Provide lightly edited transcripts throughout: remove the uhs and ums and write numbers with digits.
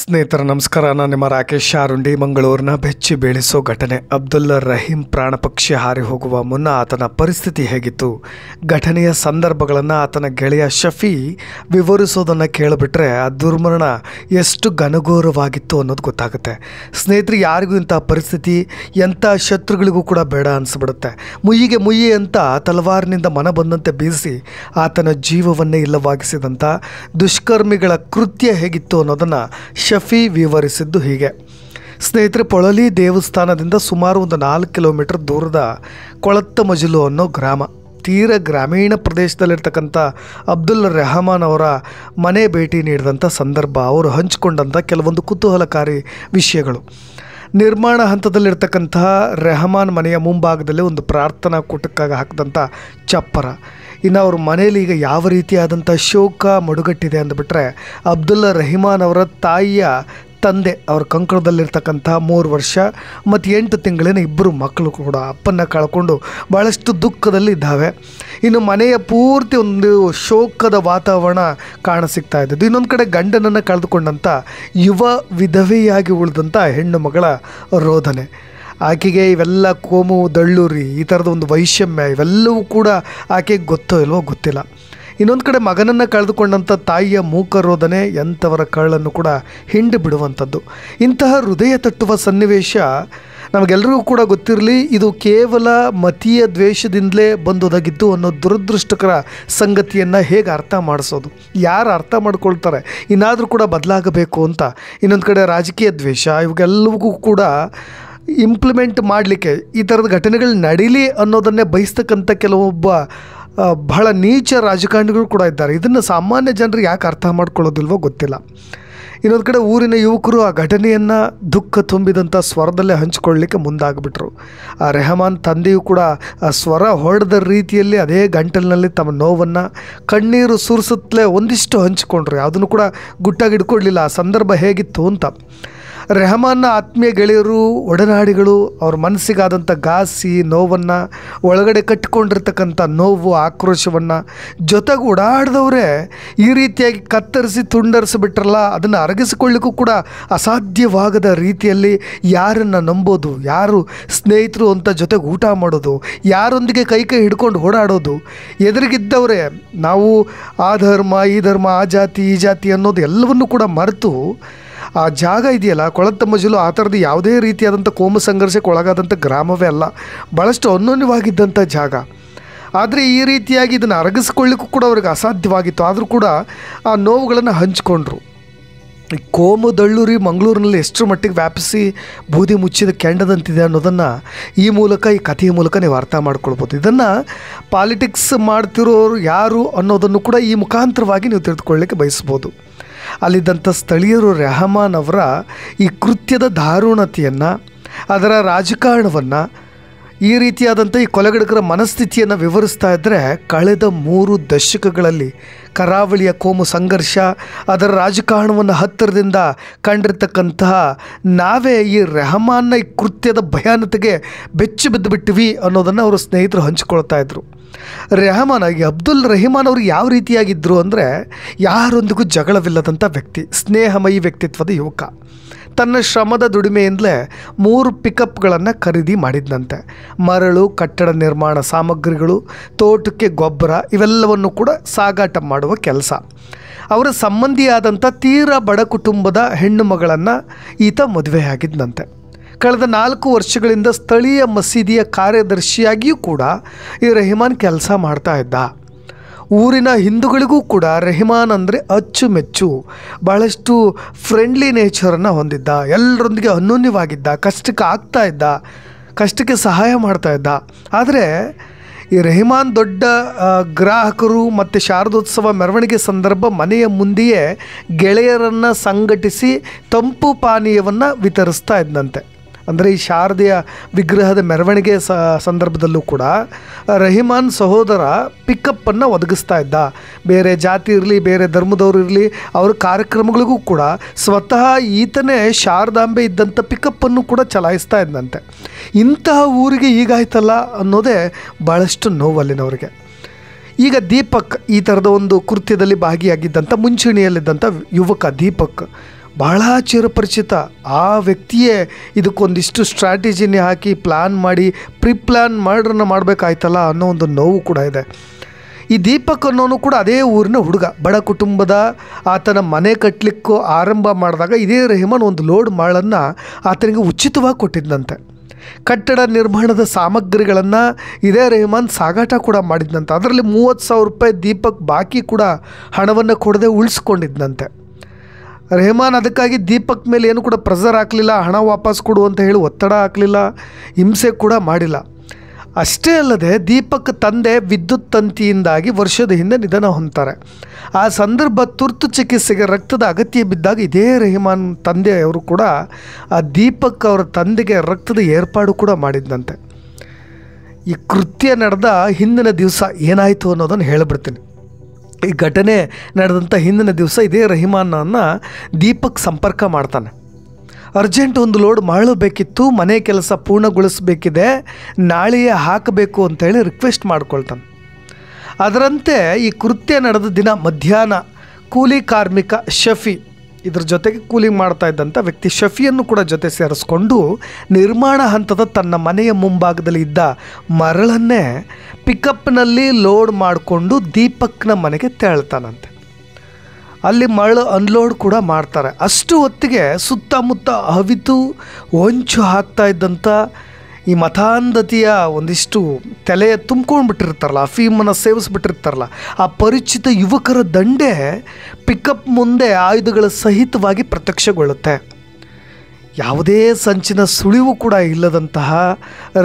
ಸ್ನೇಹಿತರ ನಮಸ್ಕಾರ. ನಾನು ನಿಮ್ಮ ರಾಕೇಶ್ ಶಾರುಂಡಿ. ಮಂಗಳೂರಿನ ಬೆಚ್ಚಿ ಬೀಳಿಸೋ ಘಟನೆ. ಅಬ್ದುಲ್ಲಾ ರಹೀಂ ಪ್ರಾಣಪಕ್ಷಿ ಹಾರಿ ಹೋಗುವ ಮುನ್ನ ಆತನ ಪರಿಸ್ಥಿತಿ ಹೇಗಿತ್ತು, ಘಟನೆಯ ಸಂದರ್ಭಗಳನ್ನು ಆತನ ಗೆಳೆಯ ಶಫಿ ವಿವರಿಸೋದನ್ನು ಕೇಳಿಬಿಟ್ರೆ ಆ ದುರ್ಮರಣ ಎಷ್ಟು ಘನಘೋರವಾಗಿತ್ತು ಅನ್ನೋದು ಗೊತ್ತಾಗುತ್ತೆ. ಸ್ನೇಹಿತರು, ಯಾರಿಗೂ ಇಂಥ ಪರಿಸ್ಥಿತಿ ಎಂಥ ಶತ್ರುಗಳಿಗೂ ಕೂಡ ಬೇಡ ಅನಿಸ್ಬಿಡುತ್ತೆ. ಮುಯ್ಯಿಗೆ ಮುಯ್ಯಿ ಅಂತ ತಲವಾರಿನಿಂದ ಮನ ಬಂದಂತೆ ಬೀಸಿ ಆತನ ಜೀವವನ್ನೇ ಇಲ್ಲವಾಗಿಸಿದಂಥ ದುಷ್ಕರ್ಮಿಗಳ ಕೃತ್ಯ ಹೇಗಿತ್ತು ಅನ್ನೋದನ್ನು ಶಫಿ ವಿವರಿಸಿದ್ದು ಹೀಗೆ. ಸ್ನೇಹಿತರೆ, ಪೊಳಲಿ ದೇವಸ್ಥಾನದಿಂದ ಸುಮಾರು ಒಂದು 4 ಕಿಲೋಮೀಟರ್ ದೂರದ ಕೊಳತ್ತಮಜಲು ಅನ್ನೋ ಗ್ರಾಮ. ತೀರ ಗ್ರಾಮೀಣ ಪ್ರದೇಶದಲ್ಲಿರ್ತಕ್ಕಂಥ ಅಬ್ದುಲ್ಲಾ ರೆಹಮಾನ್ ಅವರ ಮನೆ ಭೇಟಿ ನೀಡಿದಂಥ ಸಂದರ್ಭ, ಅವರು ಹಂಚಿಕೊಂಡಂಥ ಕೆಲವೊಂದು ಕುತೂಹಲಕಾರಿ ವಿಷಯಗಳು. ನಿರ್ಮಾಣ ಹಂತದಲ್ಲಿರ್ತಕ್ಕಂತಹ ರೆಹಮಾನ್ ಮನೆಯ ಮುಂಭಾಗದಲ್ಲಿ ಒಂದು ಪ್ರಾರ್ಥನಾ ಕೂಟಕ್ಕಾಗಿ ಹಾಕಿದಂಥ ಚಪ್ಪರ. ಇನ್ನು ಅವ್ರ ಮನೇಲಿ ಈಗ ಯಾವ ರೀತಿಯಾದಂಥ ಶೋಕ ಮಡುಗಟ್ಟಿದೆ ಅಂದುಬಿಟ್ರೆ, ಅಬ್ದುಲ್ಲಾ ರೆಹಮಾನ್ ಅವರ ತಾಯಿಯ ತಂದೆ ಅವರ ಕಂಕಣದಲ್ಲಿರ್ತಕ್ಕಂಥ 3 ವರ್ಷ ಮತ್ತು 8 ತಿಂಗಳಿನ 2 ಮಕ್ಕಳು ಕೂಡ ಅಪ್ಪನ್ನು ಕಳ್ಕೊಂಡು ಭಾಳಷ್ಟು ದುಃಖದಲ್ಲಿ ಇದ್ದಾವೆ. ಇನ್ನು ಮನೆಯ ಪೂರ್ತಿ ಒಂದು ಶೋಕದ ವಾತಾವರಣ ಕಾಣಸಿಗ್ತಾ ಇದ್ದದ್ದು. ಇನ್ನೊಂದು ಕಡೆ ಗಂಡನನ್ನು ಕಳೆದುಕೊಂಡಂಥ ಯುವ ವಿಧವೆಯಾಗಿ ಉಳಿದಂಥ ಹೆಣ್ಣು ಮಗಳ ರೋದನೆ. ಆಕೆಗೆ ಇವೆಲ್ಲ ಕೋಮು ದಳ್ಳೂರಿ, ಈ ಥರದ ಒಂದು ವೈಷಮ್ಯ ಇವೆಲ್ಲವೂ ಕೂಡ ಆಕೆಗೆ ಗೊತ್ತೋ ಇಲ್ವೋ ಗೊತ್ತಿಲ್ಲ. ಇನ್ನೊಂದು ಕಡೆ ಮಗನನ್ನು ಕಳೆದುಕೊಂಡಂಥ ತಾಯಿಯ ಮೂಕ ರೋದನೆ ಎಂಥವರ ಕಳ್ಳನ್ನು ಕೂಡ ಹಿಂಡಿ ಬಿಡುವಂಥದ್ದು. ಇಂತಹ ಹೃದಯ ತಟ್ಟುವ ಸನ್ನಿವೇಶ ನಮಗೆಲ್ಲರಿಗೂ ಕೂಡ ಗೊತ್ತಿರಲಿ, ಇದು ಕೇವಲ ಮತೀಯ ದ್ವೇಷದಿಂದಲೇ ಬಂದೊದಗಿದ್ದು ಅನ್ನೋ ದುರದೃಷ್ಟಕರ ಸಂಗತಿಯನ್ನು ಹೇಗೆ ಅರ್ಥ ಮಾಡಿಸೋದು, ಯಾರು ಅರ್ಥ ಮಾಡ್ಕೊಳ್ತಾರೆ ಇನ್ನಾದರೂ ಕೂಡ ಬದಲಾಗಬೇಕು ಅಂತ. ಇನ್ನೊಂದು ಕಡೆ ರಾಜಕೀಯ ದ್ವೇಷ, ಇವಾಗೆಲ್ಲವೂ ಕೂಡ ಇಂಪ್ಲಿಮೆಂಟ್ ಮಾಡಲಿಕ್ಕೆ ಈ ಥರದ ಘಟನೆಗಳು ನಡೀಲಿ ಅನ್ನೋದನ್ನೇ ಬಯಸ್ತಕ್ಕಂಥ ಕೆಲವೊಬ್ಬ ಬಹಳ ನೀಚ ರಾಜಕಾರಣಿಗಳು ಕೂಡ ಇದ್ದಾರೆ. ಇದನ್ನು ಸಾಮಾನ್ಯ ಜನರಿಗೆ ಯಾಕೆ ಅರ್ಥ ಮಾಡ್ಕೊಳ್ಳೋದಿಲ್ವೋ ಗೊತ್ತಿಲ್ಲ. ಇನ್ನೊಂದು ಕಡೆ ಊರಿನ ಯುವಕರು ಆ ಘಟನೆಯನ್ನು ದುಃಖ ತುಂಬಿದಂಥ ಸ್ವರದಲ್ಲೇ ಹಂಚಿಕೊಳ್ಳಲಿಕ್ಕೆ ಮುಂದಾಗ್ಬಿಟ್ರು. ಆ ರೆಹಮಾನ್ ತಂದೆಯೂ ಕೂಡ ಆ ಸ್ವರ ಹೊಡೆದ ರೀತಿಯಲ್ಲಿ ಅದೇ ಗಂಟಲಿನಲ್ಲಿ ತಮ್ಮ ನೋವನ್ನು ಕಣ್ಣೀರು ಸುರಿಸುತ್ತಲೇ ಒಂದಿಷ್ಟು ಹಂಚಿಕೊಂಡ್ರು. ಯಾವುದನ್ನು ಕೂಡ ಗುಟ್ಟಾಗಿ ಇಟ್ಕೊಳ್ಳಲಿಲ್ಲ ಆ ಸಂದರ್ಭ ಹೇಗಿತ್ತು ಅಂತ. ರೆಹಮಾನ್ನ ಆತ್ಮೀಯ ಗೆಳೆಯರು, ಒಡನಾಡಿಗಳು ಅವ್ರ ಮನಸ್ಸಿಗಾದಂಥ ಘಾಸಿ ನೋವನ್ನು, ಒಳಗಡೆ ಕಟ್ಟಿಕೊಂಡಿರ್ತಕ್ಕಂಥ ನೋವು, ಆಕ್ರೋಶವನ್ನು ಜೊತೆಗೆ ಓಡಾಡಿದವರೇ ಈ ರೀತಿಯಾಗಿ ಕತ್ತರಿಸಿ ತುಂಡರಿಸಿಬಿಟ್ರಲ್ಲ, ಅದನ್ನು ಅರಗಿಸಿಕೊಳ್ಳಿಕ್ಕೂ ಕೂಡ ಅಸಾಧ್ಯವಾಗದ ರೀತಿಯಲ್ಲಿ ಯಾರನ್ನು ನಂಬೋದು, ಯಾರು ಸ್ನೇಹಿತರು ಅಂತ ಜೊತೆಗೆ ಊಟ ಮಾಡೋದು, ಯಾರೊಂದಿಗೆ ಕೈ ಹಿಡ್ಕೊಂಡು ಓಡಾಡೋದು, ಎದುರಿಗಿದ್ದವರೇ ನಾವು ಆ ಧರ್ಮ ಈ ಧರ್ಮ, ಆ ಜಾತಿ ಈ ಜಾತಿ ಅನ್ನೋದು ಎಲ್ಲವನ್ನೂ ಕೂಡ ಮರೆತು ಆ ಜಾಗ ಇದೆಯಲ್ಲ ಕೊಳತ್ತಮಜಲು, ಆ ಥರದ್ದು ಯಾವುದೇ ರೀತಿಯಾದಂಥ ಕೋಮು ಸಂಘರ್ಷಕ್ಕೆ ಒಳಗಾದಂಥ ಗ್ರಾಮವೇ ಅಲ್ಲ, ಭಾಳಷ್ಟು ಅನ್ಯೋನ್ಯವಾಗಿದ್ದಂಥ ಜಾಗ. ಆದರೆ ಈ ರೀತಿಯಾಗಿ ಇದನ್ನು ಅರಗಿಸ್ಕೊಳ್ಳಿಕ್ಕೂ ಕೂಡ ಅವ್ರಿಗೆ ಅಸಾಧ್ಯವಾಗಿತ್ತು. ಆದರೂ ಕೂಡ ಆ ನೋವುಗಳನ್ನು ಹಂಚಿಕೊಂಡ್ರು. ಈ ಕೋಮು ದಳ್ಳೂರಿ ಮಂಗಳೂರಿನಲ್ಲಿ ಎಷ್ಟರ ಮಟ್ಟಿಗೆ ವ್ಯಾಪಿಸಿ ಬೂದಿ ಮುಚ್ಚಿದ ಕೆಂಡದಂತಿದೆ ಅನ್ನೋದನ್ನು ಈ ಮೂಲಕ, ಈ ಕಥೆಯ ಮೂಲಕ ನೀವು ಅರ್ಥ ಮಾಡ್ಕೊಳ್ಬೋದು. ಇದನ್ನು ಪಾಲಿಟಿಕ್ಸ್ ಮಾಡ್ತಿರೋರು ಯಾರು ಅನ್ನೋದನ್ನು ಕೂಡ ಈ ಮುಖಾಂತರವಾಗಿ ನೀವು ತಿಳಿದುಕೊಳ್ಳಲಿಕ್ಕೆ ಬಯಸ್ಬೋದು. ಅಲ್ಲಿದ್ದಂಥ ಸ್ಥಳೀಯರು ರೆಹಮಾನ್ ಅವರ ಈ ಕೃತ್ಯದ ದಾರುಣತೆಯನ್ನು, ಅದರ ರಾಜಕಾರಣವನ್ನು, ಈ ರೀತಿಯಾದಂಥ ಈ ಕೊಲೆಗಡಕರ ಮನಸ್ಥಿತಿಯನ್ನು ವಿವರಿಸ್ತಾ ಇದ್ದರೆ, ಕಳೆದ 3 ದಶಕಗಳಲ್ಲಿ ಕರಾವಳಿಯ ಕೋಮು ಸಂಘರ್ಷ, ಅದರ ರಾಜಕಾರಣವನ್ನು ಹತ್ತಿರದಿಂದ ಕಂಡಿರ್ತಕ್ಕಂತಹ ನಾವೇ ಈ ರೆಹಮಾನ್ನ ಈ ಕೃತ್ಯದ ಭಯಾನತೆಗೆ ಬೆಚ್ಚಿ ಬಿದ್ದುಬಿಟ್ಟಿವಿ ಅನ್ನೋದನ್ನು ಅವರು ಸ್ನೇಹಿತರು ಹಂಚಿಕೊಳ್ತಾ ಇದ್ದರು. ರೆಹಮಾನ್ ಆಗಿ ಅಬ್ದುಲ್ ರೆಹಮಾನ್ ಅವರು ಯಾವ ರೀತಿಯಾಗಿದ್ದರು ಅಂದರೆ, ಯಾರೊಂದಿಗೂ ಜಗಳವಿಲ್ಲದಂಥ ವ್ಯಕ್ತಿ, ಸ್ನೇಹಮಯಿ ವ್ಯಕ್ತಿತ್ವದ ಯುವಕ. ತನ್ನ ಶ್ರಮದ ದುಡಿಮೆಯಿಂದಲೇ 3 ಪಿಕಪ್ಗಳನ್ನು ಖರೀದಿ ಮಾಡಿದ್ದಂತೆ. ಮರಳು, ಕಟ್ಟಡ ನಿರ್ಮಾಣ ಸಾಮಗ್ರಿಗಳು, ತೋಟಕ್ಕೆ ಗೊಬ್ಬರ ಇವೆಲ್ಲವನ್ನು ಕೂಡ ಸಾಗಾಟ ಮಾಡುವ ಕೆಲಸ. ಅವರ ಸಂಬಂಧಿಯಾದಂಥ ತೀರಾ ಬಡ ಕುಟುಂಬದ ಹೆಣ್ಣು ಮಗಳನ್ನು ಈತ ಮದುವೆಯಾಗಿದ್ದಂತೆ. ಕಳೆದ 4 ವರ್ಷಗಳಿಂದ ಸ್ಥಳೀಯ ಮಸೀದಿಯ ಕಾರ್ಯದರ್ಶಿಯಾಗಿಯೂ ಕೂಡ ಈ ರೆಹಮಾನ್ ಕೆಲಸ ಮಾಡ್ತಾ ಇದ್ದ. ಊರಿನ ಹಿಂದೂಗಳಿಗೂ ಕೂಡ ರೆಹಮಾನ್ ಅಂದರೆ ಅಚ್ಚುಮೆಚ್ಚು, ಭಾಳಷ್ಟು ಫ್ರೆಂಡ್ಲಿ ನೇಚರನ್ನು ಹೊಂದಿದ್ದ, ಎಲ್ಲರೊಂದಿಗೆ ಅನ್ಯೋನ್ಯವಾಗಿದ್ದ, ಕಷ್ಟಕ್ಕೆ ಆಗ್ತಾ ಇದ್ದ, ಕಷ್ಟಕ್ಕೆ ಸಹಾಯ ಮಾಡ್ತಾ ಇದ್ದ. ಆದರೆ ಈ ರೆಹಮಾನ್ ದೊಡ್ಡ ಗ್ರಾಹಕರು ಮತ್ತು ಶಾರದೋತ್ಸವ ಮೆರವಣಿಗೆ ಸಂದರ್ಭ ಮನೆಯ ಮುಂದೆಯೇ ಗೆಳೆಯರನ್ನು ಸಂಘಟಿಸಿ ತಂಪು ಪಾನೀಯವನ್ನು ವಿತರಿಸ್ತಾ ಇದ್ದಂತೆ. ಅಂದರೆ ಈ ಶಾರದೆಯ ವಿಗ್ರಹದ ಮೆರವಣಿಗೆ ಸಂದರ್ಭದಲ್ಲೂ ಕೂಡ ರೆಹಮಾನ್ ಸಹೋದರ ಪಿಕಪ್ಪನ್ನು ಒದಗಿಸ್ತಾ ಇದ್ದ. ಬೇರೆ ಜಾತಿ ಇರಲಿ, ಬೇರೆ ಧರ್ಮದವರು ಇರಲಿ, ಅವ್ರ ಕಾರ್ಯಕ್ರಮಗಳಿಗೂ ಕೂಡ ಸ್ವತಃ ಈತನೇ ಶಾರದಾಂಬೆ ಇದ್ದಂಥ ಪಿಕಪ್ಪನ್ನು ಕೂಡ ಚಲಾಯಿಸ್ತಾ ಇದ್ದಂತೆ. ಇಂತಹ ಊರಿಗೆ ಹೀಗಾಯ್ತಲ್ಲ ಅನ್ನೋದೇ ಭಾಳಷ್ಟು ನೋವಲ್ಲಿನವರಿಗೆ. ಈಗ ದೀಪಕ್ ಈ ಥರದ ಒಂದು ಕೃತ್ಯದಲ್ಲಿ ಭಾಗಿಯಾಗಿದ್ದಂಥ ಮುಂಚೂಣಿಯಲ್ಲಿದ್ದಂಥ ಯುವಕ ದೀಪಕ್ ಬಹಳ ಚಿರಪರಿಚಿತ. ಆ ವ್ಯಕ್ತಿಯೇ ಇದಕ್ಕೊಂದಿಷ್ಟು ಸ್ಟ್ರಾಟಜಿನೇ ಹಾಕಿ ಪ್ಲ್ಯಾನ್ ಮಾಡಿ ಪ್ಲಾನ್ ಮಾಡಬೇಕಾಯ್ತಲ್ಲ ಅನ್ನೋ ಒಂದು ನೋವು ಕೂಡ ಇದೆ. ಈ ದೀಪಕ್ ಅನ್ನೋನು ಕೂಡ ಅದೇ ಊರಿನ ಹುಡುಗ, ಬಡ ಕುಟುಂಬದ. ಆತನ ಮನೆ ಕಟ್ಟಲಿಕ್ಕೂ ಆರಂಭ ಮಾಡಿದಾಗ ಇದೇ ರೆಹಮಾನ್ ಒಂದು ಲೋಡ್ ಮಾಳನ್ನು ಆತನಿಗೆ ಉಚಿತವಾಗಿ ಕೊಟ್ಟಿದ್ದಂತೆ. ಕಟ್ಟಡ ನಿರ್ಮಾಣದ ಸಾಮಗ್ರಿಗಳನ್ನು ಇದೇ ರೆಹಮಾನ್ ಸಾಗಾಟ ಕೂಡ ಮಾಡಿದ್ದಂತೆ. ಅದರಲ್ಲಿ 30,000 ರೂಪಾಯಿ ದೀಪಕ್ ಬಾಕಿ ಕೂಡ ಹಣವನ್ನು ಕೊಡದೆ ಉಳಿಸ್ಕೊಂಡಿದ್ದಂತೆ. ರೆಹಮಾನ್ ಅದಕ್ಕಾಗಿ ದೀಪಕ್ ಮೇಲೆ ಏನು ಕೂಡ ಪ್ರೆಷರ್ ಹಾಕಲಿಲ್ಲ, ಹಣ ವಾಪಸ್ ಕೊಡು ಅಂತ ಹೇಳಿ ಒತ್ತಡ ಹಾಕಲಿಲ್ಲ, ಹಿಂಸೆ ಕೂಡ ಮಾಡಿಲ್ಲ. ಅಷ್ಟೇ ಅಲ್ಲದೆ ದೀಪಕ್ ತಂದೆ ವಿದ್ಯುತ್ ತಂತಿಯಿಂದಾಗಿ ವರ್ಷದ ಹಿಂದೆ ನಿಧನ ಹೊಂದ್ತಾರೆ. ಆ ಸಂದರ್ಭ ತುರ್ತು ಚಿಕಿತ್ಸೆಗೆ ರಕ್ತದ ಅಗತ್ಯ ಬಿದ್ದಾಗ ಇದೇ ರೆಹಮಾನ್ ತಂದೆಯವರು ಕೂಡ ಆ ದೀಪಕ್ ಅವರ ತಂದೆಗೆ ರಕ್ತದ ಏರ್ಪಾಡು ಕೂಡ ಮಾಡಿದ್ದಂತೆ. ಈ ಕೃತ್ಯ ನಡೆದ ಹಿಂದಿನ ದಿವಸ ಏನಾಯಿತು ಅನ್ನೋದನ್ನು ಹೇಳಿಬಿಡ್ತೀನಿ. ಈ ಘಟನೆ ನಡೆದಂಥ ಹಿಂದಿನ ದಿವಸ ಇದೇ ರೆಹಮಾನನ್ನು ದೀಪಕ್ ಸಂಪರ್ಕ ಮಾಡ್ತಾನೆ. ಅರ್ಜೆಂಟ್ ಒಂದು ಲೋಡ್ ಮಾಡಬೇಕಿತ್ತು, ಮನೆ ಕೆಲಸ ಪೂರ್ಣಗೊಳಿಸಬೇಕಿದೆ, ನಾಳೆಯೇ ಹಾಕಬೇಕು ಅಂತೇಳಿ ರಿಕ್ವೆಸ್ಟ್ ಮಾಡ್ಕೊಳ್ತಾನೆ. ಅದರಂತೆ ಈ ಕೃತ್ಯ ನಡೆದ ದಿನ ಮಧ್ಯಾಹ್ನ ಕೂಲಿ ಕಾರ್ಮಿಕ ಶಫಿ, ಇದ್ರ ಜೊತೆಗೆ ಕೂಲಿ ಮಾಡ್ತಾ ಇದ್ದಂಥ ವ್ಯಕ್ತಿ ಶಫಿಯನ್ನು ಕೂಡ ಜೊತೆ ಸೇರಿಸ್ಕೊಂಡು ನಿರ್ಮಾಣ ಹಂತದ ತನ್ನ ಮನೆಯ ಮುಂಭಾಗದಲ್ಲಿ ಇದ್ದ ಮರಳನ್ನೇ ಪಿಕಪ್ನಲ್ಲಿ ಲೋಡ್ ಮಾಡಿಕೊಂಡು ದೀಪಕ್ನ ಮನೆಗೆ ತೆರಳ್ತಾನಂತೆ. ಅಲ್ಲಿ ಮರಳು ಅನ್ಲೋಡ್ ಕೂಡ ಮಾಡ್ತಾರೆ. ಅಷ್ಟು ಹೊತ್ತಿಗೆ ಸುತ್ತಮುತ್ತ ಅವಿತು ಹೊಂಚು ಹಾಕ್ತಾ ಇದ್ದಂಥ ಈ ಮತಾಂಧತೆಯ ಒಂದಿಷ್ಟು ತಲೆ ತುಂಬ್ಕೊಂಡು ಬಿಟ್ಟಿರ್ತಾರಲ್ಲ, ಅಫೀಮನ್ನು ಸೇವಿಸ್ಬಿಟ್ಟಿರ್ತಾರಲ್ಲ, ಆ ಪರಿಚಿತ ಯುವಕರ ದಂಡೆ ಪಿಕಪ್ ಮುಂದೆ ಆಯುಧಗಳ ಸಹಿತವಾಗಿ ಪ್ರತ್ಯಕ್ಷಗೊಳ್ಳುತ್ತೆ. ಯಾವುದೇ ಸಂಚಿನ ಸುಳಿವು ಕೂಡ ಇಲ್ಲದಂತಹ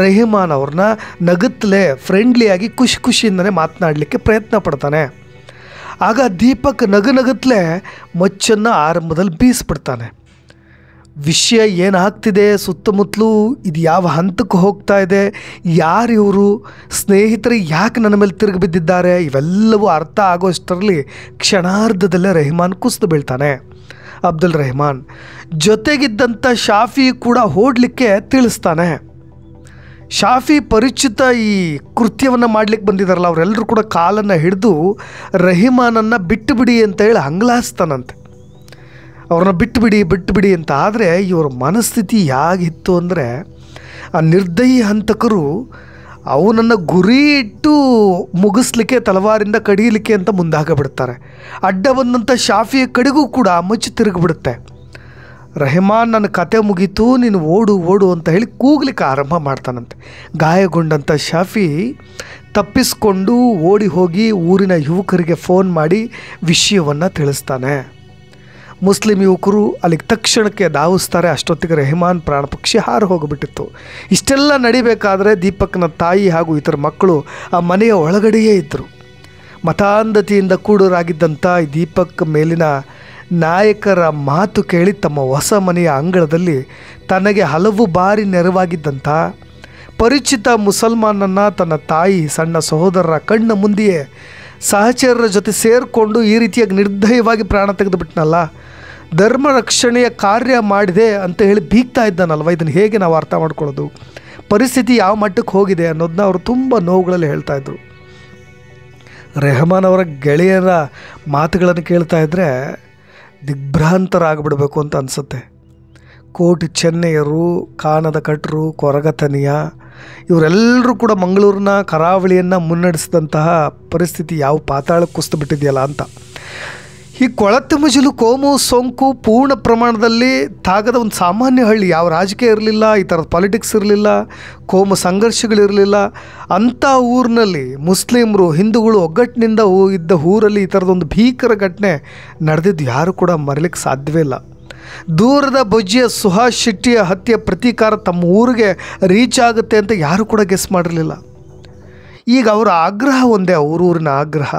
ರೆಹಮಾನ್ ಅವ್ರನ್ನ ನಗುತ್ತಲೇ ಫ್ರೆಂಡ್ಲಿಯಾಗಿ ಖುಷಿಯಿಂದಲೇ ಮಾತನಾಡಲಿಕ್ಕೆ ಪ್ರಯತ್ನ ಪಡ್ತಾನೆ. ಆಗ ದೀಪಕ್ ನಗುತ್ತಲೇ ಮಚ್ಚನ್ನು ಆರಂಭದಲ್ಲಿ ಬೀಸ್ಬಿಡ್ತಾನೆ. ವಿಷಯ ಏನಾಗ್ತಿದೆ, ಸುತ್ತಮುತ್ತಲೂ ಇದು ಯಾವ ಹಂತಕ್ಕೆ ಹೋಗ್ತಾ ಇದೆ, ಯಾರು ಇವರು, ಸ್ನೇಹಿತರು ಯಾಕೆ ನನ್ನ ಮೇಲೆ ತಿರುಗಿ ಬಿದ್ದಿದ್ದಾರೆ, ಇವೆಲ್ಲವೂ ಅರ್ಥ ಆಗೋಷ್ಟರಲ್ಲಿ ಕ್ಷಣಾರ್ಧದಲ್ಲೇ ರೆಹಮಾನ್ ಕುಸಿದು ಬೀಳ್ತಾನೆ. ಅಬ್ದುಲ್ ರೆಹಮಾನ್ ಜೊತೆಗಿದ್ದಂಥ ಶಾಫಿ ಕೂಡ ಓಡಲಿಕ್ಕೆ ತಿಳಿಸ್ತಾನೆ. ಶಾಫಿ ಪರಿಚಿತ ಈ ಕೃತ್ಯವನ್ನು ಮಾಡಲಿಕ್ಕೆ ಬಂದಿದ್ದಾರಲ್ಲ, ಅವರೆಲ್ಲರೂ ಕೂಡ ಕಾಲನ್ನು ಹಿಡಿದು ರೆಹಮಾನನ್ನು ಬಿಟ್ಟುಬಿಡಿ ಅಂತ ಹೇಳಿ ಹಂಗ್ಲಾಸ್ತಾನಂತೆ. ಅವ್ರನ್ನ ಬಿಟ್ಟುಬಿಡಿ ಅಂತ. ಆದರೆ ಇವರ ಮನಸ್ಥಿತಿ ಹೇಗಿತ್ತು ಅಂದರೆ, ಆ ನಿರ್ದಯಿ ಹಂತಕರು ಅವನನ್ನು ಗುರಿ ಇಟ್ಟು ಮುಗಿಸ್ಲಿಕ್ಕೆ, ತಲವಾರಿಂದ ಕಡಿಯಲಿಕ್ಕೆ ಅಂತ ಮುಂದಾಗಬಿಡ್ತಾರೆ. ಅಡ್ಡ ಬಂದಂಥ ಶಾಫಿಯ ಕಡೆಗೂ ಕೂಡ ಮಚ್ಚು ತಿರುಗಿಬಿಡುತ್ತೆ. ರೆಹಮಾನ್ ನನ್ನ ಕತೆ ಮುಗೀತು, ನೀನು ಓಡು ಅಂತ ಹೇಳಿ ಕೂಗ್ಲಿಕ್ಕೆ ಆರಂಭ ಮಾಡ್ತಾನಂತೆ. ಗಾಯಗೊಂಡಂಥ ಶಾಫಿ ತಪ್ಪಿಸ್ಕೊಂಡು ಓಡಿ ಹೋಗಿ ಊರಿನ ಯುವಕರಿಗೆ ಫೋನ್ ಮಾಡಿ ವಿಷಯವನ್ನು ತಿಳಿಸ್ತಾನೆ. ಮುಸ್ಲಿಂ ಯುವಕರು ಅಲ್ಲಿಗೆ ತಕ್ಷಣಕ್ಕೆ ಧಾವಿಸ್ತಾರೆ. ಅಷ್ಟೊತ್ತಿಗೆ ರೆಹಮಾನ್ ಪ್ರಾಣಪಕ್ಷಿ ಹಾರು ಹೋಗಿಬಿಟ್ಟಿತ್ತು. ಇಷ್ಟೆಲ್ಲ ನಡಿಬೇಕಾದ್ರೆ ದೀಪಕ್ನ ತಾಯಿ ಹಾಗೂ ಇತರ ಮಕ್ಕಳು ಆ ಮನೆಯ ಒಳಗಡೆಯೇ ಇದ್ದರು. ಮತಾಂಧತೆಯಿಂದ ಕೂಡರಾಗಿದ್ದಂಥ ಈ ದೀಪಕ್ ಮೇಲಿನ ನಾಯಕರ ಮಾತು ಕೇಳಿ ತಮ್ಮ ಹೊಸ ಮನೆಯ ಅಂಗಳದಲ್ಲಿ ತನಗೆ ಹಲವು ಬಾರಿ ನೆರವಾಗಿದ್ದಂಥ ಪರಿಚಿತ ಮುಸಲ್ಮಾನನ್ನು ತನ್ನ ತಾಯಿ ಸಣ್ಣ ಸಹೋದರರ ಕಣ್ಣ ಮುಂದೆಯೇ ಸಹಚರರ ಜೊತೆ ಸೇರಿಕೊಂಡು ಈ ರೀತಿಯಾಗಿ ನಿರ್ದಯವಾಗಿ ಪ್ರಾಣ ತೆಗೆದುಬಿಟ್ನಲ್ಲ, ಧರ್ಮ ರಕ್ಷಣೆಯ ಕಾರ್ಯ ಮಾಡಿದೆ ಅಂತ ಹೇಳಿ ಬೀಗ್ತಾ ಇದ್ದಾನಲ್ವ, ಇದನ್ನು ಹೇಗೆ ನಾವು ಅರ್ಥ ಮಾಡ್ಕೊಳ್ಳೋದು, ಪರಿಸ್ಥಿತಿ ಯಾವ ಮಟ್ಟಕ್ಕೆ ಹೋಗಿದೆ ಅನ್ನೋದನ್ನ ಅವರು ತುಂಬ ನೋವುಗಳಲ್ಲಿ ಹೇಳ್ತಾಯಿದ್ರು. ರೆಹಮಾನ್ ಅವರ ಗೆಳೆಯರ ಮಾತುಗಳನ್ನು ಕೇಳ್ತಾ ಇದ್ದರೆ ದಿಗ್ಭ್ರಾಂತರಾಗ್ಬಿಡಬೇಕು ಅಂತ ಅನಿಸುತ್ತೆ. ಕೋಟಿ ಚೆನ್ನೈಯರು, ಕಾನದ ಕಟ್ರು, ಕೊರಗತನಿಯ ಇವರೆಲ್ಲರೂ ಕೂಡ ಮಂಗಳೂರಿನ ಕರಾವಳಿಯನ್ನು ಮುನ್ನಡೆಸಿದಂತಹ ಪರಿಸ್ಥಿತಿ ಯಾವ ಪಾತಾಳಕ್ಕೆ ಕುಸಿದು ಬಿಟ್ಟಿದೆಯಲ್ಲ ಅಂತ. ಈ ಕೊಳತೆ ಮಜಲು ಕೋಮು ಸೋಂಕು ಪೂರ್ಣ ಪ್ರಮಾಣದಲ್ಲಿ ತಾಗದ ಒಂದು ಸಾಮಾನ್ಯ ಹಳ್ಳಿ. ಯಾವ ರಾಜಕೀಯ ಇರಲಿಲ್ಲ, ಈ ಥರದ ಪಾಲಿಟಿಕ್ಸ್ ಇರಲಿಲ್ಲ, ಕೋಮು ಸಂಘರ್ಷಗಳಿರಲಿಲ್ಲ. ಅಂಥ ಊರಿನಲ್ಲಿ ಮುಸ್ಲಿಮರು ಹಿಂದೂಗಳು ಒಗ್ಗಟ್ಟಿನಿಂದ ಇದ್ದ ಊರಲ್ಲಿ ಈ ಥರದೊಂದು ಭೀಕರ ಘಟನೆ ನಡೆದಿದ್ದು ಯಾರು ಕೂಡ ಮರೀಲಿಕ್ಕೆ ಸಾಧ್ಯವೇ ಇಲ್ಲ. ದೂರದ ಬೊಜ್ಜಿಯ ಸುಹಾಸ್ ಶೆಟ್ಟಿಯ ಹತ್ಯೆ ಪ್ರತೀಕಾರ ತಮ್ಮ ಊರಿಗೆ ರೀಚ್ ಆಗುತ್ತೆ ಅಂತ ಯಾರು ಕೂಡ ಗೆಸ್ ಮಾಡಿರಲಿಲ್ಲ. ಈಗ ಅವರ ಆಗ್ರಹ ಒಂದೇ, ಊರೂರಿನ ಆಗ್ರಹ.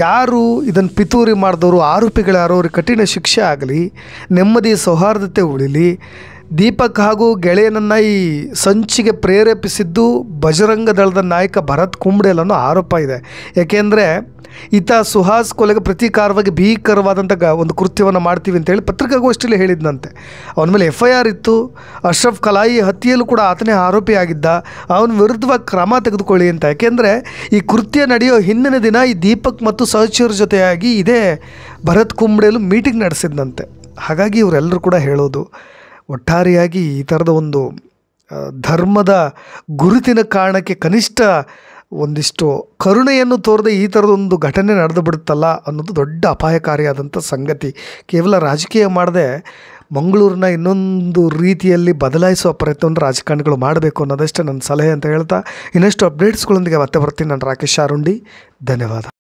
ಯಾರು ಇದನ್ನು ಪಿತೂರಿ ಮಾಡಿದವರು, ಆರೋಪಿಗಳು ಯಾರು, ಅವ್ರಿಗೆ ಕಠಿಣ ಶಿಕ್ಷೆ ಆಗಲಿ, ನೆಮ್ಮದಿ ಸೌಹಾರ್ದತೆ ಉಳಿಲಿ. ದೀಪಕ್ ಹಾಗೂ ಗೆಳೆಯನನ್ನು ಈ ಸಂಚಿಗೆ ಪ್ರೇರೇಪಿಸಿದ್ದು ಬಜರಂಗ ದಳದ ನಾಯಕ ಭರತ್ ಕುಂಬ್ಡೇಲ್ ಅನ್ನೋ ಆರೋಪ ಇದೆ. ಏಕೆಂದರೆ ಈತ ಸುಹಾಸ್ ಕೊಲೆಗೆ ಪ್ರತೀಕಾರವಾಗಿ ಭೀಕರವಾದಂಥ ಒಂದು ಕೃತ್ಯವನ್ನು ಮಾಡ್ತೀವಿ ಅಂತೇಳಿ ಪತ್ರಿಕಾಗೋಷ್ಠಿಯಲ್ಲಿ ಹೇಳಿದ್ದಂತೆ. ಅವನ ಮೇಲೆ FIR ಇತ್ತು. ಅಶ್ರಫ್ ಕಲಾಯಿ ಹತ್ಯೆಯಲ್ಲೂ ಕೂಡ ಆತನೇ ಆರೋಪಿಯಾಗಿದ್ದ. ಅವನ ವಿರುದ್ಧವಾಗಿ ಕ್ರಮ ತೆಗೆದುಕೊಳ್ಳಿ ಅಂತ. ಯಾಕೆಂದರೆ ಈ ಕೃತ್ಯ ನಡೆಯೋ ಹಿಂದಿನ ದಿನ ಈ ದೀಪಕ್ ಮತ್ತು ಸಹಚರ ಜೊತೆಯಾಗಿ ಇದೇ ಭರತ್ ಕುಂಬ್ಡೇಲು ಮೀಟಿಂಗ್ ನಡೆಸಿದ್ದಂತೆ. ಹಾಗಾಗಿ ಇವರೆಲ್ಲರೂ ಕೂಡ ಹೇಳೋದು ಒಟ್ಟಾರೆಯಾಗಿ ಈ ಥರದ ಒಂದು ಧರ್ಮದ ಗುರುತಿನ ಕಾರಣಕ್ಕೆ ಕನಿಷ್ಠ ಒಂದಿಷ್ಟು ಕರುಣೆಯನ್ನು ತೋರದೆ ಈ ಥರದೊಂದು ಘಟನೆ ನಡೆದು ಬಿಡುತ್ತಲ್ಲ ಅನ್ನೋದು ದೊಡ್ಡ ಅಪಾಯಕಾರಿಯಾದಂಥ ಸಂಗತಿ. ಕೇವಲ ರಾಜಕೀಯ ಮಾಡದೆ ಮಂಗಳೂರನ್ನ ಇನ್ನೊಂದು ರೀತಿಯಲ್ಲಿ ಬದಲಾಯಿಸುವ ಪ್ರಯತ್ನವನ್ನು ರಾಜಕಾರಣಿಗಳು ಮಾಡಬೇಕು ಅನ್ನೋದಷ್ಟೇ ನನ್ನ ಸಲಹೆ ಅಂತ ಹೇಳ್ತಾ ಇನ್ನಷ್ಟು ಅಪ್ಡೇಟ್ಸ್ಗಳೊಂದಿಗೆ ಮತ್ತೆ ಬರ್ತೀನಿ. ನಾನು ರಾಕೇಶ್ ಶಾರುಂಡಿ. ಧನ್ಯವಾದ.